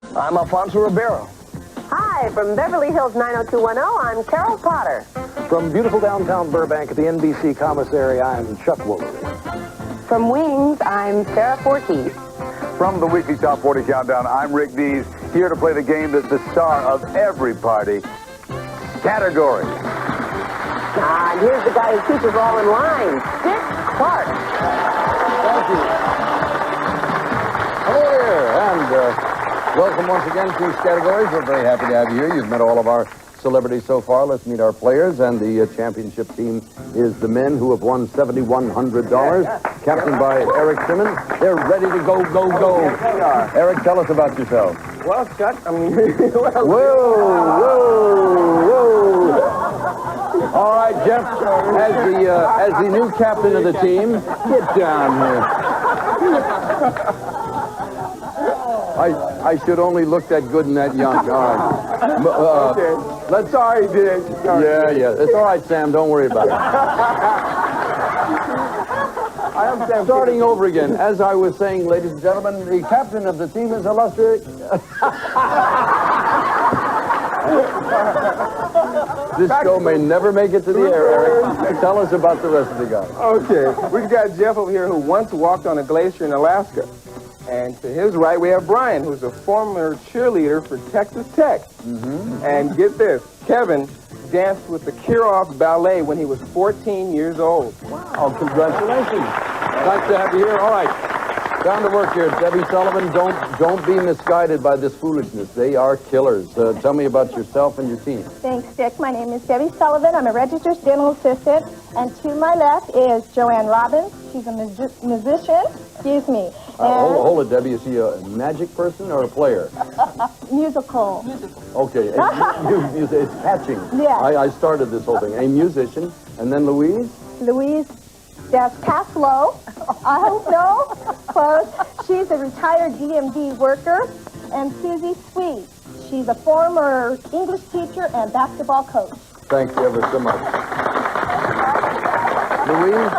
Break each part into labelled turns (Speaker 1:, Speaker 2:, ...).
Speaker 1: I'm Alfonso Ribeiro.
Speaker 2: Hi, from Beverly Hills 90210, I'm Carol Potter.
Speaker 3: From beautiful downtown Burbank at the NBC Commissary, I'm Chuck Woolery.
Speaker 2: From Wings, I'm Sarah Forkey.
Speaker 4: From the weekly Top 40 Countdown, I'm Rick Dees, here to play the game that's the star of every party, Scattergories.
Speaker 2: And here's the guy who keeps us all in line, Dick Clark.
Speaker 5: Thank you. Hello there, and welcome once again to Scattergories. We're very happy to have you here. You've met all of our celebrities so far. Let's meet our players, and the championship team is the men who have won $7,100, captained by Eric Simmons. They're ready to go.
Speaker 1: Yes, they are.
Speaker 5: Eric, tell us about yourself.
Speaker 1: Well, Chuck,
Speaker 5: Whoa. All right, Jeff, as the new captain of the team, get down here. I should only look that good and that young. All right.
Speaker 1: okay. Sorry, Dick. Sorry.
Speaker 5: Yeah. It's all right, Sam. Don't worry about it.
Speaker 1: I am Sam.
Speaker 5: Starting over again. As I was saying, ladies and gentlemen, the captain of the team is illustrious. This show may never make it to the air, Eric. Tell us about the rest of the guys.
Speaker 1: Okay. We've got Jeff over here who once walked on a glacier in Alaska. And to his right, we have Bryan, who's a former cheerleader for Texas Tech. Mm-hmm. And get this, Kevin danced with the Kirov Ballet when he was 14 years old.
Speaker 5: Wow. Oh, congratulations. Nice to have you here. All right. Down to work here. Debbie Sullivan, don't be misguided by this foolishness. They are killers. Tell me about yourself and your team.
Speaker 6: Thanks, Dick. My name is Debbie Sullivan. I'm a registered dental assistant. And to my left is Joann Robbins. She's a musician. Excuse me.
Speaker 5: Hold it, Debbie. Is he a magic person or a player?
Speaker 6: Musical.
Speaker 5: Okay. It's catching.
Speaker 6: Yeah.
Speaker 5: I started this whole thing. A musician. And then Louise?
Speaker 6: Louise, that's pass low. I hope so. Close. She's a retired DMV worker. And Susie Sweet. She's a former English teacher and basketball coach.
Speaker 5: Thank you ever so much. Louise?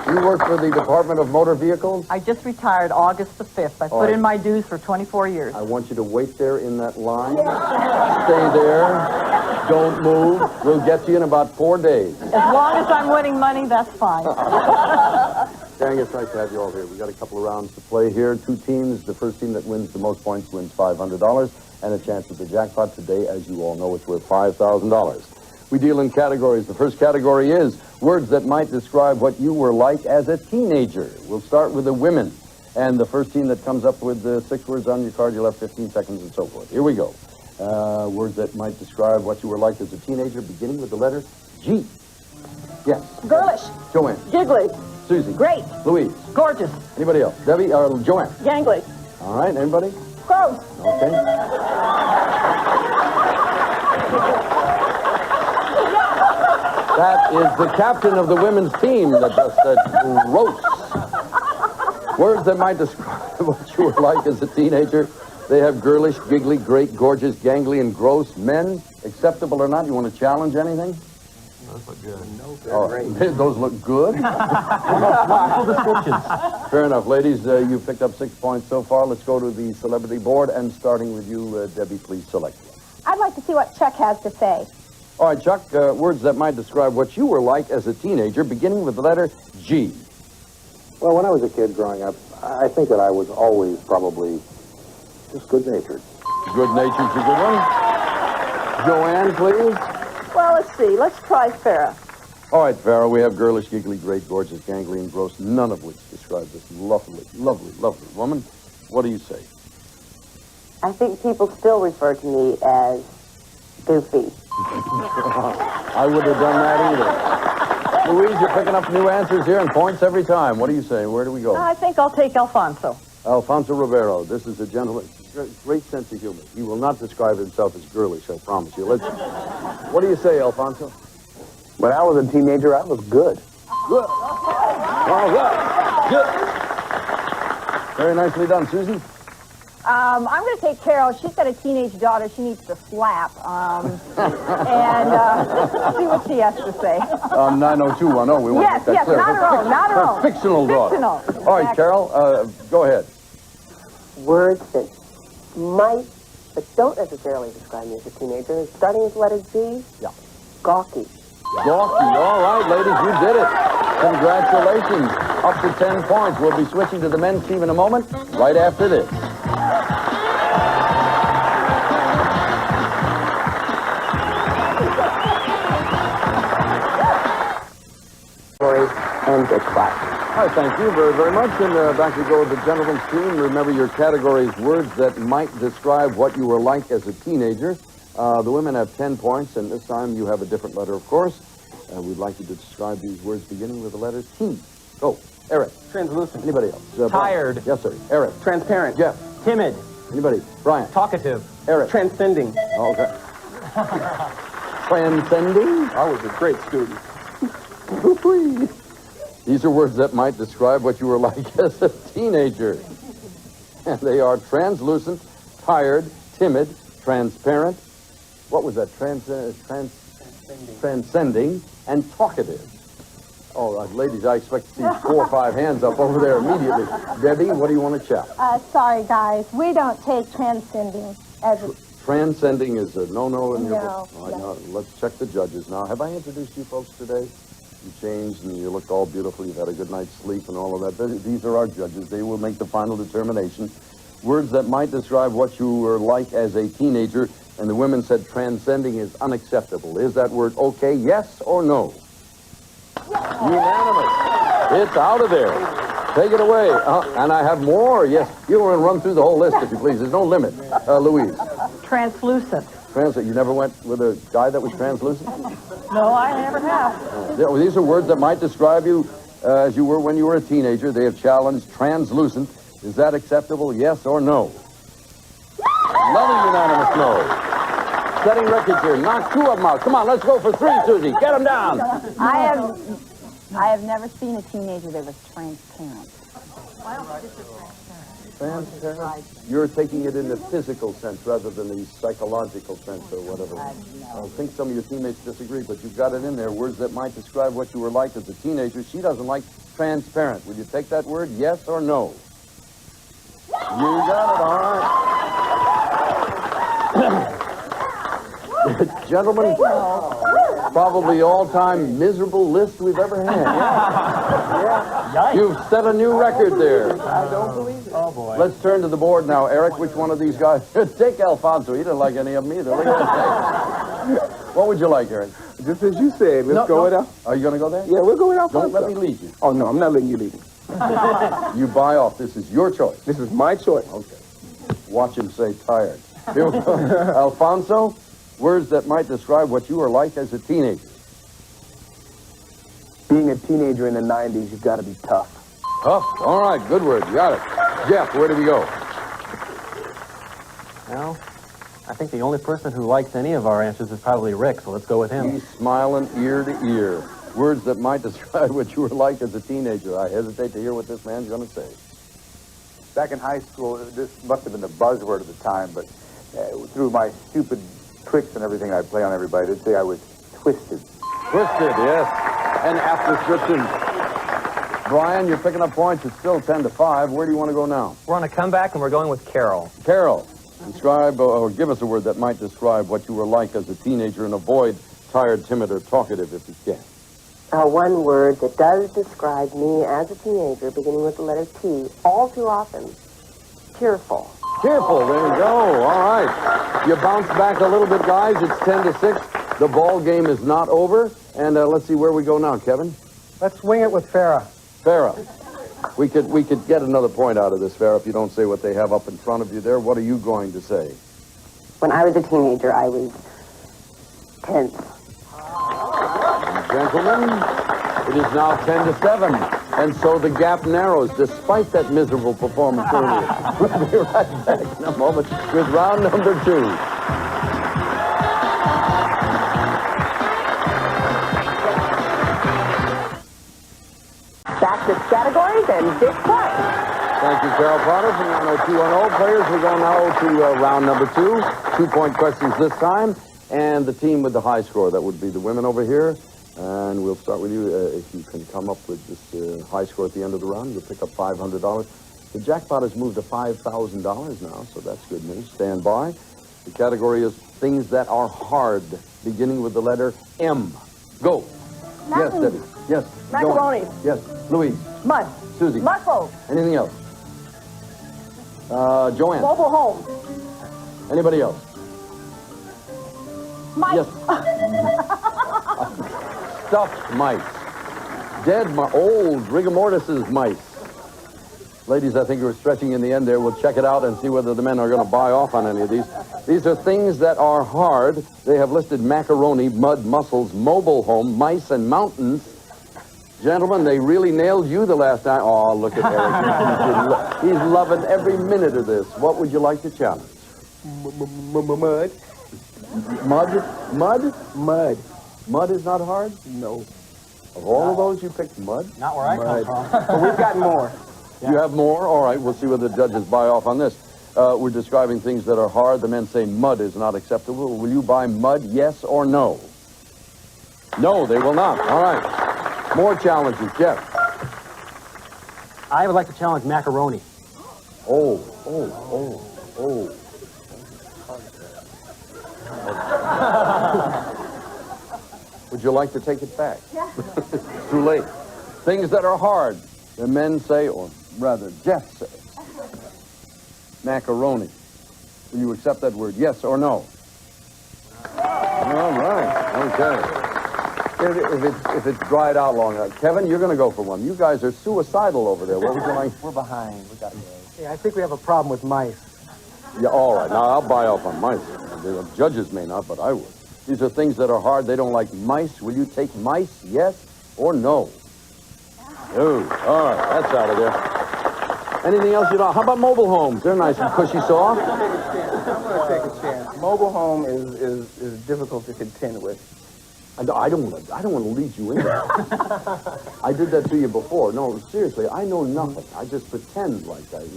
Speaker 5: You work for the Department of Motor Vehicles?
Speaker 7: I just retired August the 5th. I put in my dues for 24 years.
Speaker 5: I want you to wait there in that line. Stay there. Don't move. We'll get you in about 4 days.
Speaker 7: As long as I'm winning money, that's fine.
Speaker 5: Gang, it's nice to have you all here. We've got a couple of rounds to play here. Two teams. The first team that wins the most points wins $500 and a chance at the jackpot. Today, as you all know, it's worth $5,000. We deal in categories. The first category is words that might describe what you were like as a teenager. We'll start with the women. And the first team that comes up with 6 words on your card, you'll have 15 seconds and so forth. Here we go. Words that might describe what you were like as a teenager, beginning with the letter G. Yes.
Speaker 7: Girlish.
Speaker 5: Joann.
Speaker 7: Giggly.
Speaker 5: Susie.
Speaker 7: Great.
Speaker 5: Louise.
Speaker 7: Gorgeous.
Speaker 5: Anybody else? Debbie or Joann?
Speaker 7: Gangly.
Speaker 5: All right. Anybody?
Speaker 7: Gross.
Speaker 5: Okay. That is the captain of the women's team that just said gross. Words that might describe what you were like as a teenager. They have girlish, giggly, great, gorgeous, gangly, and gross. Men, acceptable or not? You want to challenge anything?
Speaker 1: Those look good.
Speaker 5: Those look good?
Speaker 1: Wonderful descriptions.
Speaker 5: Fair enough. Ladies, you picked up 6 points so far. Let's go to the celebrity board, and starting with you, Debbie, please select one.
Speaker 6: I'd like to see what Chuck has to say.
Speaker 5: All right, Chuck, words that might describe what you were like as a teenager, beginning with the letter G.
Speaker 3: Well, when I was a kid growing up, I think that I was always probably just good-natured.
Speaker 5: Good-natured's a good one. Joann, please.
Speaker 7: Well, let's see. Let's try Farrah.
Speaker 5: All right, Farrah, we have girlish, giggly, great, gorgeous, gangly, and gross, none of which describes this lovely, lovely, lovely woman. What do you say?
Speaker 2: I think people still refer to me as goofy.
Speaker 5: I would have done that either. Louise, you're picking up new answers here and points every time. What do you say? Where do we go?
Speaker 7: I think I'll take Alfonso.
Speaker 5: Alfonso Ribeiro. This is a gentleman. Great sense of humor. He will not describe himself as girlish, I promise you. What do you say, Alfonso?
Speaker 1: When I was a teenager, I was good.
Speaker 5: Good. All right. Good. Very nicely done. Susie?
Speaker 6: I'm going to take Carol. She's got a teenage daughter she needs to slap. And see what she has to say.
Speaker 5: 90210. We want
Speaker 6: Yes,
Speaker 5: to make that
Speaker 6: yes,
Speaker 5: clear.
Speaker 6: not her own, not her own.
Speaker 5: Fictional daughter.
Speaker 6: Fictional.
Speaker 5: All right, Carol, go ahead.
Speaker 2: Words that might, but don't necessarily describe me as a teenager. Starting with the letter G.
Speaker 5: Yeah.
Speaker 2: Gawky.
Speaker 5: Gawky. All right, ladies, you did it. Congratulations. Up to 10 points. We'll be switching to the men's team in a moment, right after this.
Speaker 2: And Dick Clark.
Speaker 5: All right, thank you very, very much. And back we go with the gentleman's team. Remember your categories, words that might describe what you were like as a teenager. The women have 10 points, and this time you have a different letter, of course. We'd like you to describe these words beginning with the letter T. Go. Eric.
Speaker 1: Translucent.
Speaker 5: Anybody else?
Speaker 8: Tired.
Speaker 5: Yes, sir. Eric.
Speaker 1: Transparent.
Speaker 5: Jeff.
Speaker 8: Timid.
Speaker 5: Anybody? Bryan.
Speaker 8: Talkative.
Speaker 5: Eric.
Speaker 1: Transcending.
Speaker 5: Oh, okay. Transcending?
Speaker 1: I was a great student.
Speaker 5: These are words that might describe what you were like as a teenager. And they are translucent, tired, timid, transparent. What was that? Transcending, and talkative. Oh, ladies, I expect to see 4 or 5 hands up over there immediately. Debbie, what do you want to check?
Speaker 6: Sorry, guys. We don't take transcending as a...
Speaker 5: Transcending is a no-no in your book.
Speaker 6: No,
Speaker 5: All right,
Speaker 6: no.
Speaker 5: now, let's check the judges now. Have I introduced you folks today? You changed and you looked all beautiful. You've had a good night's sleep and all of that. These are our judges. They will make the final determination. Words that might describe what you were like as a teenager. And the women said transcending is unacceptable. Is that word okay? Yes or no? Unanimous. It's out of there. Take it away. And I have more. Yes, you want to run through the whole list if you please. There's no limit. Louise.
Speaker 7: Translucent.
Speaker 5: You never went with a guy that was translucent?
Speaker 7: No, I never have.
Speaker 5: These are words that might describe you as you were when you were a teenager. They have challenged translucent. Is that acceptable? Yes or no? Another unanimous no. Setting records here. Knock 2 of them out. Come on, let's go for 3, Susie. Get them down.
Speaker 2: I have never seen a teenager that was transparent.
Speaker 5: Transparent? You're taking it in the physical sense rather than the psychological sense or whatever. I think some of your teammates disagree, but you've got it in there. Words that might describe what you were like as a teenager. She doesn't like transparent. Would you take that word? Yes or no? You got it, all right. Gentlemen, probably all-time miserable list we've ever had. Yeah. You've set a new record there.
Speaker 1: I don't believe it.
Speaker 8: Oh, boy.
Speaker 5: Let's turn to the board now. Eric, which one of these guys? Take Alfonso. He didn't like any of them either. Look at that. What would you like, Eric?
Speaker 1: Just as you said, let's go with Alfonso.
Speaker 5: Are you going to go there?
Speaker 1: Yeah, we'll go with Alfonso.
Speaker 5: Don't let me lead you.
Speaker 1: Oh, no, I'm not letting you lead me.
Speaker 5: You buy off. This is your choice.
Speaker 1: This is my choice.
Speaker 5: Okay. Watch him say tired. Here we go. Alfonso, words that might describe what you were like as a teenager.
Speaker 1: Being a teenager in the 90s, you've got to be tough.
Speaker 5: Tough. All right, good word. You got it. Jeff, where do we go?
Speaker 8: Well, I think the only person who likes any of our answers is probably Rick, so let's go with him.
Speaker 5: He's smiling ear to ear. Words that might describe what you were like as a teenager. I hesitate to hear what this man's going to say.
Speaker 4: Back in high school, this must have been the buzzword at the time, but through my stupid tricks and everything I play on everybody, they'd say I was twisted.
Speaker 5: Twisted, yes. And after description. Bryan, you're picking up points. It's still 10-5. Where do you want to go now?
Speaker 8: We're on a comeback, and we're going with Carol.
Speaker 5: Carol, describe or give us a word that might describe what you were like as a teenager and avoid tired, timid, or talkative if you can.
Speaker 2: One word that does describe me as a teenager, beginning with the letter T, all too often, tearful.
Speaker 5: Tearful, there you go. All right. You bounce back a little bit, guys. It's 10-6. The ball game is not over. And let's see where we go now, Kevin.
Speaker 8: Let's wing it with Farrah.
Speaker 5: Farrah. We could get another point out of this, Farrah, if you don't say what they have up in front of you there. What are you going to say?
Speaker 2: When I was a teenager, I was tense.
Speaker 5: Gentlemen, it is now 10-7, and so the gap narrows despite that miserable performance earlier. We'll be right back in a moment with round number 2.
Speaker 2: Back to Scattergories and Dick Clark.
Speaker 5: Thank you, Carol Potter from 90210. Players, we go now to round number 2. 2-point questions this time, and the team with the high score. That would be the women over here. And we'll start with you. If you can come up with this high score at the end of the round, you'll pick up $500. The jackpot has moved to $5,000 now, so that's good news. Stand by. The category is things that are hard, beginning with the letter M. Go. Yes, Debbie. Yes.
Speaker 7: Macaroni.
Speaker 5: Joann. Yes. Louise.
Speaker 7: Mud.
Speaker 5: Susie.
Speaker 7: Muscle.
Speaker 5: Anything else? Joann.
Speaker 7: Mobile home.
Speaker 5: Anybody else?
Speaker 6: Mike.
Speaker 5: Yes. Stuffed mice. Dead mice. Old rigor mortis's mice. Ladies, I think you were stretching in the end there. We'll check it out and see whether the men are going to buy off on any of these. These are things that are hard. They have listed macaroni, mud, mussels, mobile home, mice, and mountains. Gentlemen, they really nailed you the last time. Oh, look at Eric. He's loving every minute of this. What would you like to challenge?
Speaker 1: Mud.
Speaker 5: Mud? Mud?
Speaker 1: Mud.
Speaker 5: Mud is not hard?
Speaker 1: No.
Speaker 5: Of all of those, you picked mud?
Speaker 8: Not where I come from.
Speaker 1: But we've got more.
Speaker 5: You have more? All right, we'll see whether the judges buy off on this. We're describing things that are hard. The men say mud is not acceptable. Will you buy mud, yes or no? No, they will not. All right. More challenges. Jeff.
Speaker 8: I would like to challenge macaroni.
Speaker 5: Oh. Would you like to take it back? Yeah. It's too late. Things that are hard. The men say, or rather, Jeff says, macaroni. Will you accept that word, yes or no? All right. Okay. If it's dried out long enough. Kevin, you're going to go for one. You guys are suicidal over there. What would you like?
Speaker 8: We're behind. We got to go. Yeah, I think we have a problem with mice.
Speaker 5: Yeah, all right. Now, I'll buy off on mice. The judges may not, but I would. These are things that are hard. They don't like mice. Will you take mice, yes or no? No. All right. That's out of there. Anything else you know? How about mobile homes? They're nice and cushy soft.
Speaker 1: I'm going to take a chance. Mobile home is difficult to contend with.
Speaker 5: I don't want to lead you in there. I did that to you before. No, seriously, I know nothing. I just pretend like that.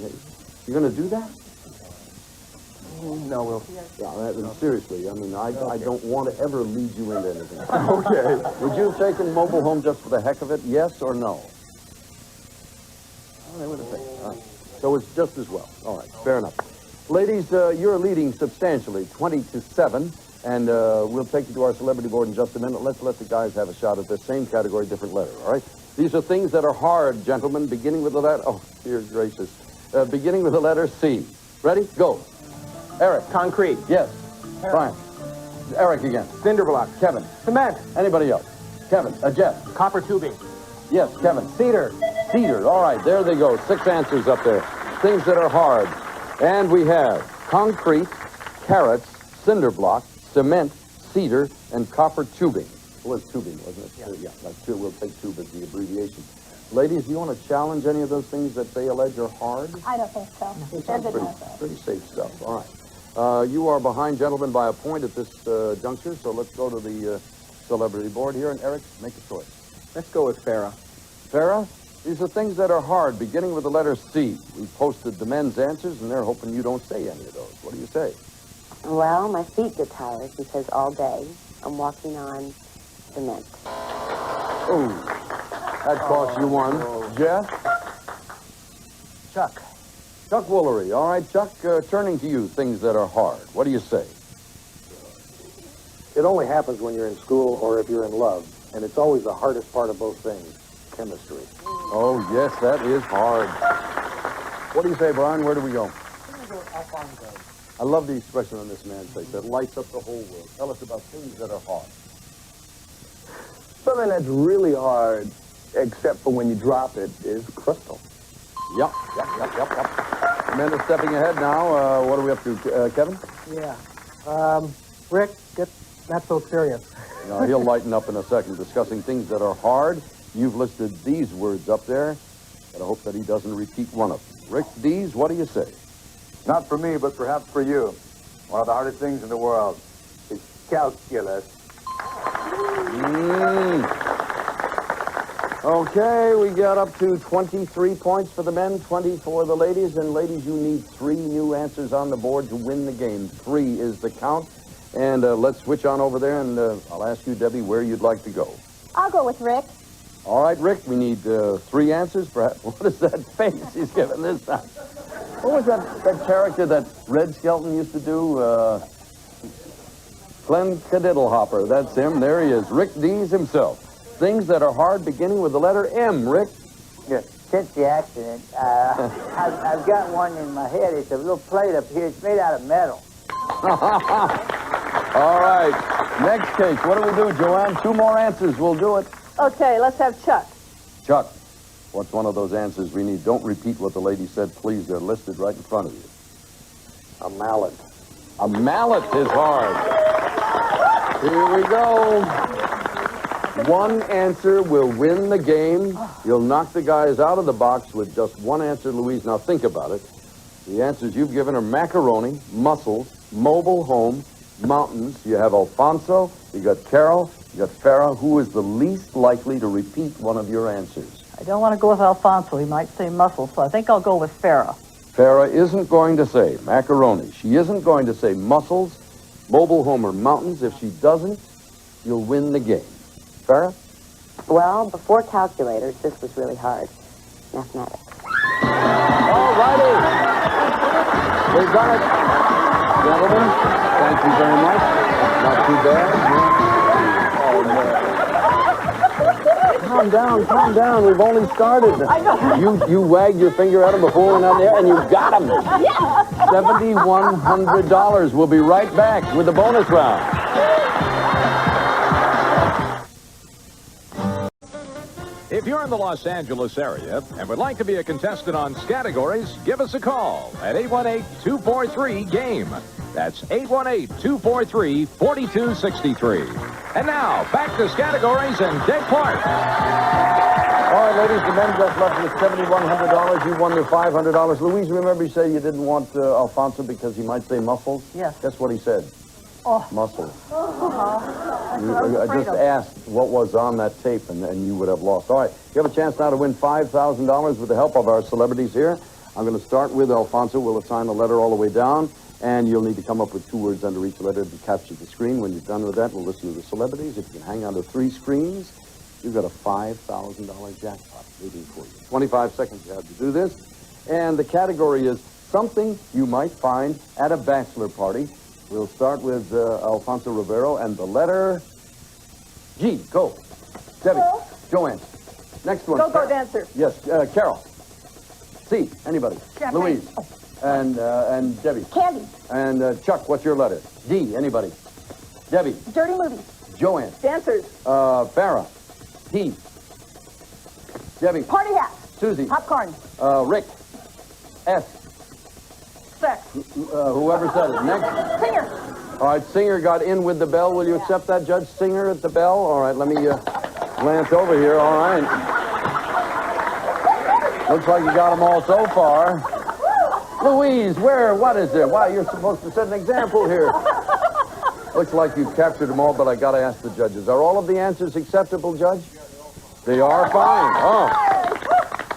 Speaker 5: You're going to do that?
Speaker 1: No, Will.
Speaker 5: Yeah, seriously, I mean, I don't want to ever lead you into anything.
Speaker 1: Okay.
Speaker 5: Would you have taken mobile home just for the heck of it, yes or no? All right. So it's just as well. All right, fair enough. Ladies, you're leading substantially, 20-7, and we'll take you to our celebrity board in just a minute. Let's let the guys have a shot at the same category, different letter, all right? These are things that are hard, gentlemen, beginning with the letter... Oh, dear gracious. Beginning with the letter C. Ready? Go. Eric.
Speaker 1: Concrete.
Speaker 5: Yes. Bryan. Eric again.
Speaker 1: Cinder block.
Speaker 5: Kevin.
Speaker 8: Cement.
Speaker 5: Anybody else? Kevin. Jeff.
Speaker 8: Copper tubing.
Speaker 5: Yes, Kevin.
Speaker 8: Cedar.
Speaker 5: Cedar. All right, there they go. 6 answers up there. Things that are hard. And we have concrete, carrots, cinder block, cement, cedar, and copper tubing. It was tubing, wasn't it? Yeah, that's two. We'll take tube as the abbreviation. Ladies, do you want to challenge any of those things that they allege are hard?
Speaker 6: I don't think so. They're good enough.
Speaker 5: Pretty safe stuff. All right. You are behind, gentlemen, by a point at this juncture, so let's go to the celebrity board here. And Eric, make a choice.
Speaker 1: Let's go with Farrah.
Speaker 5: Farrah, these are things that are hard, beginning with the letter C. We posted the men's answers, and they're hoping you don't say any of those. What do you say?
Speaker 2: Well, my feet get tired because all day I'm walking on cement.
Speaker 5: Oh, that cost you one. Jeff?
Speaker 8: Chuck.
Speaker 5: Chuck Woolery. All right, Chuck, turning to you, things that are hard. What do you say?
Speaker 3: It only happens when you're in school or if you're in love, and it's always the hardest part of both things, chemistry.
Speaker 5: Oh, yes, that is hard. What do you say, Bryan? Where do we go? I love the expression on this man's face. That lights up the whole world. Tell us about things that are hard.
Speaker 1: Something that's really hard, except for when you drop it, is crystal.
Speaker 5: Yep. Men are stepping ahead now. What are we up to, Kevin?
Speaker 8: Yeah. Rick, get not so serious.
Speaker 5: No, he'll lighten up in a second. Discussing things that are hard. You've listed these words up there. But I hope that he doesn't repeat one of them. Rick Dees, what do you say?
Speaker 4: Not for me, but perhaps for you. One of the hardest things in the world is calculus.
Speaker 5: Okay, we got up to 23 points for the men, 20 for the ladies. And ladies, you need 3 new answers on the board to win the game. 3 is the count. And let's switch on over there, and I'll ask you, Debbie, where you'd like to go.
Speaker 6: I'll go with Rick.
Speaker 5: All right, Rick, we need 3 answers. Perhaps. What is that face he's giving this time? What was that character that Red Skelton used to do? Glenn Cadiddlehopper. That's him. There he is. Rick Dees himself. Things that are hard beginning with the letter M, Rick.
Speaker 9: Yeah, since the accident, I've got one in my head. It's a little plate up here. It's made out of metal.
Speaker 5: All right. Next case. What do we do, Joann? 2 more answers. We'll do it.
Speaker 7: Okay, let's have Chuck.
Speaker 5: Chuck, what's one of those answers we need? Don't repeat what the lady said, please. They're listed right in front of you.
Speaker 3: A mallet.
Speaker 5: A mallet is hard. Here we go. 1 answer will win the game. You'll knock the guys out of the box with just 1 answer, Louise. Now think about it. The answers you've given are macaroni, mussels, mobile home, mountains. You have Alfonso, you got Carol, you got Farrah. Who is the least likely to repeat one of your answers?
Speaker 7: I don't want to go with Alfonso. He might say muscle, so I think I'll go with Farrah.
Speaker 5: Farrah isn't going to say macaroni. She isn't going to say mussels, mobile home, or mountains. If she doesn't, you'll win the game. Farrah?
Speaker 2: Well, before calculators, this was really hard. Mathematics.
Speaker 5: All righty. We've done it. Gentlemen, thank you very much. Not too bad. Calm down. We've only started.
Speaker 7: I know.
Speaker 5: You wagged your finger at him before we went out there, and you got him.
Speaker 7: Yes.
Speaker 5: $7,100. We'll be right back with the bonus round.
Speaker 10: If you're in the Los Angeles area and would like to be a contestant on Scattergories, give us a call at 818-243-GAME. That's 818-243-4263. And now, back to Scattergories and Dick Clark.
Speaker 5: All right, ladies, the men just left with $7,100. You won the $500. Louise, remember you said you didn't want Alfonso because he might say muffles?
Speaker 7: Yes.
Speaker 5: Guess what he said?
Speaker 7: Oh.
Speaker 5: Muscles. I just asked what was on that tape, and you would have lost. All right, you have a chance now to win $5,000 with the help of our celebrities here. I'm going to start with Alfonso. We'll assign a letter all the way down, and you'll need to come up with 2 words under each letter to capture the screen. When you're done with that, we'll listen to the celebrities. If you can hang on to 3 screens, you've got a $5,000 jackpot waiting for you. 25 seconds you have to do this. And the category is something you might find at a bachelor party. We'll start with Alfonso Rivero and the letter G. Go. Debbie.
Speaker 6: Go.
Speaker 5: Joann. Next one.
Speaker 7: Go dancer.
Speaker 5: Yes, Carol. C. Anybody?
Speaker 7: Champagne.
Speaker 5: Louise. And Debbie.
Speaker 6: Candy.
Speaker 5: And Chuck, what's your letter? D. Anybody? Debbie.
Speaker 6: Dirty movies.
Speaker 5: Joann.
Speaker 7: Dancers.
Speaker 5: Farrah. T. Debbie.
Speaker 6: Party hats.
Speaker 5: Susie.
Speaker 7: Popcorn.
Speaker 5: Rick. S.
Speaker 7: Sex.
Speaker 5: Whoever said it. Next.
Speaker 6: Singer.
Speaker 5: All right, Singer got in with the bell. Will you accept that, Judge? Singer at the bell? All right, let me glance over here. All right. Looks like you got them all so far. Louise, what is there? Wow, you're supposed to set an example here. Looks like you've captured them all, but I got to ask the judges. Are all of the answers acceptable, Judge? They are fine. Oh.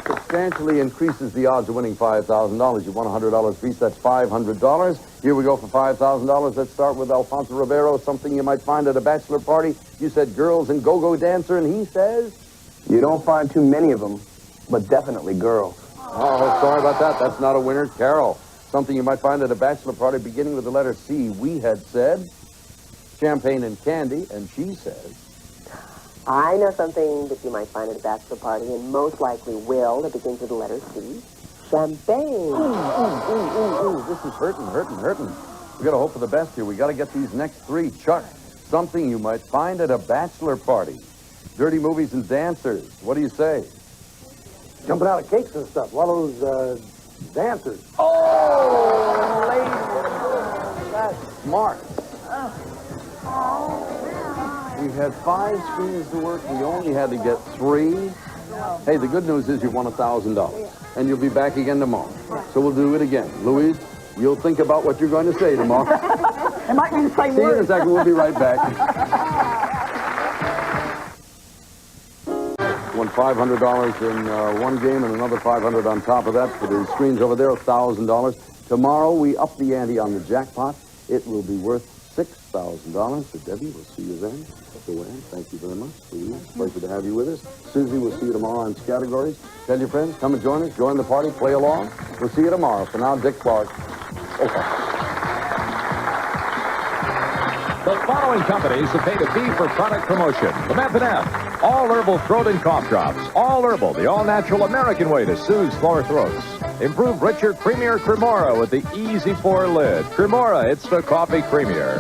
Speaker 5: Substantially increases the odds of winning $5,000. You won $100 apiece. That's $500. Here we go for $5,000. Let's start with Alfonso Rivero. Something you might find at a bachelor party. You said girls and go-go dancer, and he says?
Speaker 1: You don't find too many of them, but definitely girls.
Speaker 5: Oh, sorry about that. That's not a winner. Carol, something you might find at a bachelor party beginning with the letter C. We had said champagne and candy, and she says?
Speaker 2: I know something that you might find at a bachelor party, and most likely will, that begins with the letter C. Champagne.
Speaker 5: This is hurting. We got to hope for the best here. We got to get these next 3. Chuck, something you might find at a bachelor party. Dirty movies and dancers. What do you say?
Speaker 3: Jumping out of cakes and stuff. One of those dancers.
Speaker 5: Oh, lady. That's smart. We had 5 screens to work. We only had to get 3. Hey, the good news is you won $1,000. And you'll be back again tomorrow. So we'll do it again. Louise, you'll think about what you're going to say tomorrow.
Speaker 7: It might be the same
Speaker 5: See you in a
Speaker 7: word.
Speaker 5: second. We'll be right back. Won $500 in one game and another $500 on top of that for the screens over there, $1,000. Tomorrow we up the ante on the jackpot. It will be worth $6,000 for Debbie. We'll see you then. Joann, thank you very much. Louise, pleasure to have you with us. Susie, we'll see you tomorrow on Scattergories. Tell your friends, come and join us. Join the party. Play along. We'll see you tomorrow. For now, Dick Clark. Okay.
Speaker 10: The following companies have paid a fee for product promotion. The F&F, all herbal throat and cough drops. All herbal, the all-natural American way to soothe sore throats. Improve richer, creamier Cremora with the easy pour lid. Cremora, it's the coffee creamier.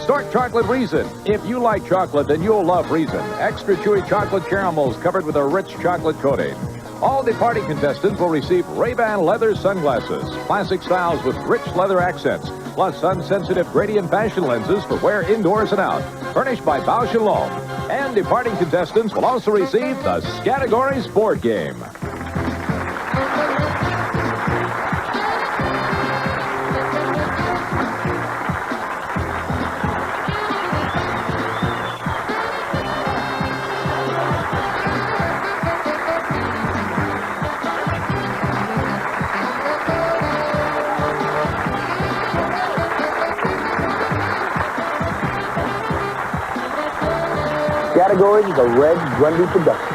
Speaker 10: Stork Chocolate Reason. If you like chocolate, then you'll love Reason. Extra chewy chocolate caramels covered with a rich chocolate coating. All the party contestants will receive Ray-Ban leather sunglasses, classic styles with rich leather accents, plus sun-sensitive gradient fashion lenses for wear indoors and out, furnished by Bausch & Lomb. And departing contestants will also receive the Scattergories board game.
Speaker 9: Scattergories is a Red Grundy production.